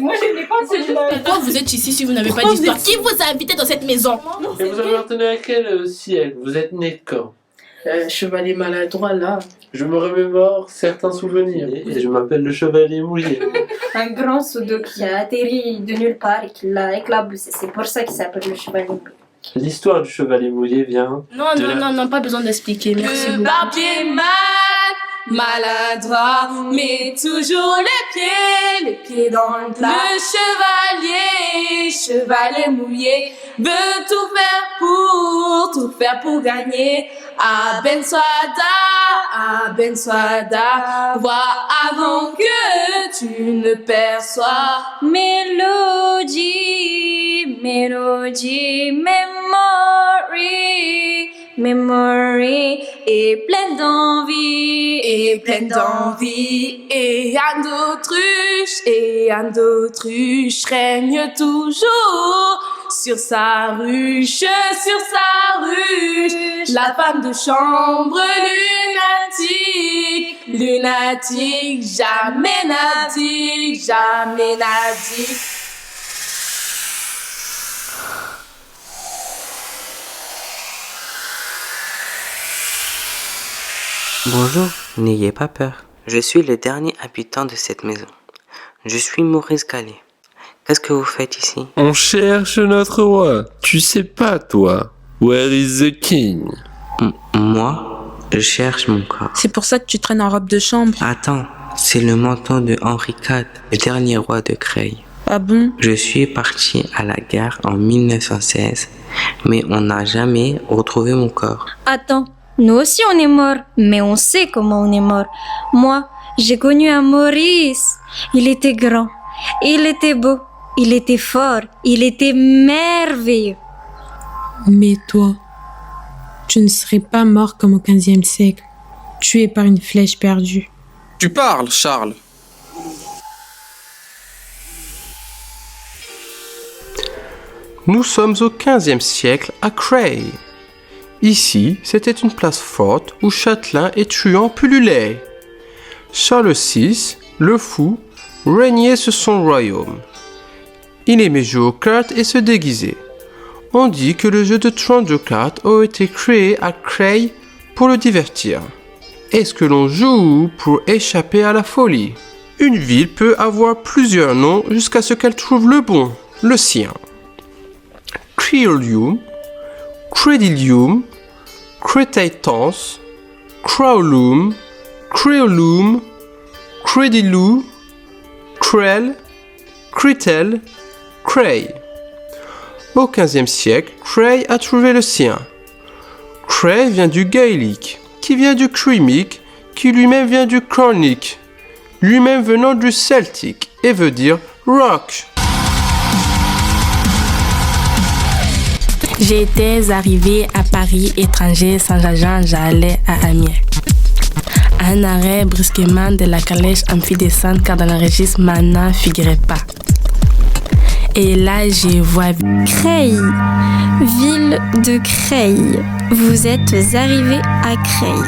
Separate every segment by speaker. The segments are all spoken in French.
Speaker 1: Moi, je n'ai pas entendu.
Speaker 2: Pourquoi vous êtes ici si vous n'avez pas d'histoire? Qui vous a invité dans cette maison?
Speaker 3: Et vous appartenez à quel siècle? Vous êtes né quand?
Speaker 1: Chevalier maladroit, là.
Speaker 3: Je me remémore certains souvenirs. Et je m'appelle le chevalier mouillé.
Speaker 1: Un grand soudo qui a atterri de nulle part et qui l'a éclaboussé. C'est pour ça qu'il s'appelle le chevalier mouillé.
Speaker 3: L'histoire du chevalier mouillé vient...
Speaker 2: Non, pas besoin d'expliquer. Merci beaucoup.
Speaker 4: Le barbier maladroit, mais toujours les pieds dans le plat. Le chevalier mouillé, veut tout faire pour gagner. À Ben Souada, vois avant que tu ne perçois. Memory, et pleine d'envie, et un d'autruche règne toujours sur sa ruche, la femme de chambre lunatique, jamais nadique.
Speaker 5: Bonjour, n'ayez pas peur. Je suis le dernier habitant de cette maison. Je suis Maurice Gallet. Qu'est-ce que vous faites ici?
Speaker 6: On cherche notre roi. Tu sais pas, toi. Where is the king?
Speaker 5: Moi, je cherche mon corps.
Speaker 7: C'est pour ça que tu traînes en robe de chambre.
Speaker 5: Attends, c'est le menton de Henri IV, le dernier roi de Creil.
Speaker 7: Ah bon?
Speaker 5: Je suis parti à la guerre en 1916, mais on n'a jamais retrouvé mon corps.
Speaker 8: Attends, nous aussi on est morts, mais on sait comment on est mort. Moi, j'ai connu un Maurice. Il était grand, il était beau, il était fort, il était merveilleux.
Speaker 9: Mais toi, tu ne serais pas mort comme au XVe siècle, tué par une flèche perdue.
Speaker 10: Tu parles, Charles.
Speaker 6: Nous sommes au XVe siècle à Creil. Ici, c'était une place forte où châtelains et truands pullulaient. Charles VI, le fou, régnait sur son royaume. Il aimait jouer aux cartes et se déguiser. On dit que le jeu de 32 cartes a été créé à Creil pour le divertir. Est-ce que l'on joue pour échapper à la folie? Une ville peut avoir plusieurs noms jusqu'à ce qu'elle trouve le bon, le sien. Creolium, Credilium, Cretaitans, Crowlum, Creolum, Credilou, Crel, Cretel, Creil. Au XVe siècle, Creil a trouvé le sien. Creil vient du gaélique, qui vient du crimique, qui lui-même vient du cornique, lui-même venant du celtique, et veut dire rock.
Speaker 2: J'étais arrivée à Paris, étranger, sans agent, j'allais à Amiens. Un arrêt brusquement de la calèche en fit descendre car dans le registre Mana figurait pas. Et là, je vois
Speaker 8: Creil, ville de Creil. Vous êtes arrivés à Creil.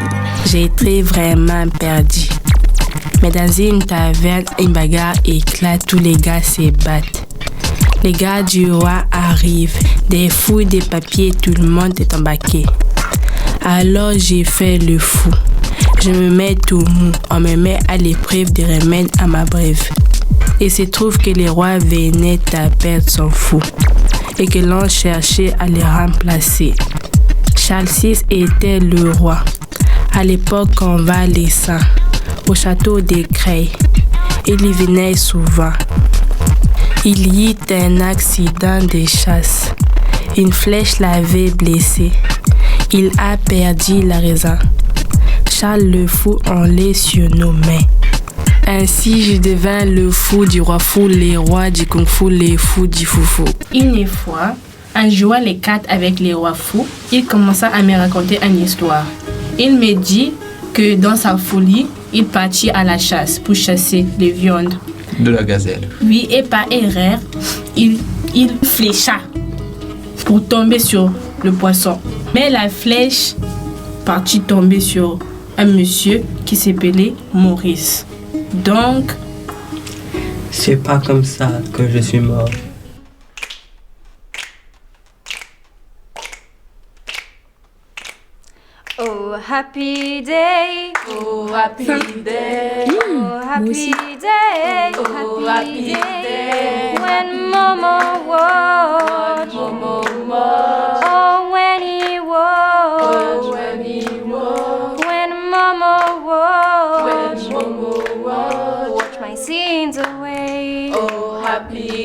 Speaker 2: J'étais vraiment perdue. Mais dans une taverne, une bagarre éclate, tous les gars se battent. Les gars du roi arrivent, des fouilles, des papiers, tout le monde est embarqué. Alors j'ai fait le fou. Je me mets tout mou, on me met à l'épreuve des remèdes à ma brève. Il se trouve que le roi venait à perdre son fou et que l'on cherchait à le remplacer. Charles VI était le roi, à l'époque convalescent, au château de Creil. Il y venait souvent. Il y eut un accident de chasse. Une flèche l'avait blessé. Il a perdu la raison. Charles le fou, on les surnommait. Ainsi, je devins le fou du roi fou, les rois du kung fu, les fous du foufou. Une fois, en jouant les cartes avec les rois fous, il commença à me raconter une histoire. Il me dit que dans sa folie, il partit à la chasse pour chasser les viandes.
Speaker 10: De la gazelle.
Speaker 2: Oui, et par erreur, il flécha pour tomber sur le poisson. Mais la flèche partit tomber sur un monsieur qui s'appelait Maurice. Donc,
Speaker 5: C'est pas comme ça que je suis mort.
Speaker 8: Oh happy day,
Speaker 4: Oh happy day,
Speaker 8: oh happy day,
Speaker 4: oh happy day.
Speaker 8: When Momo walked, oh when he walked, when Momo walked, wash my sins away.
Speaker 4: Oh happy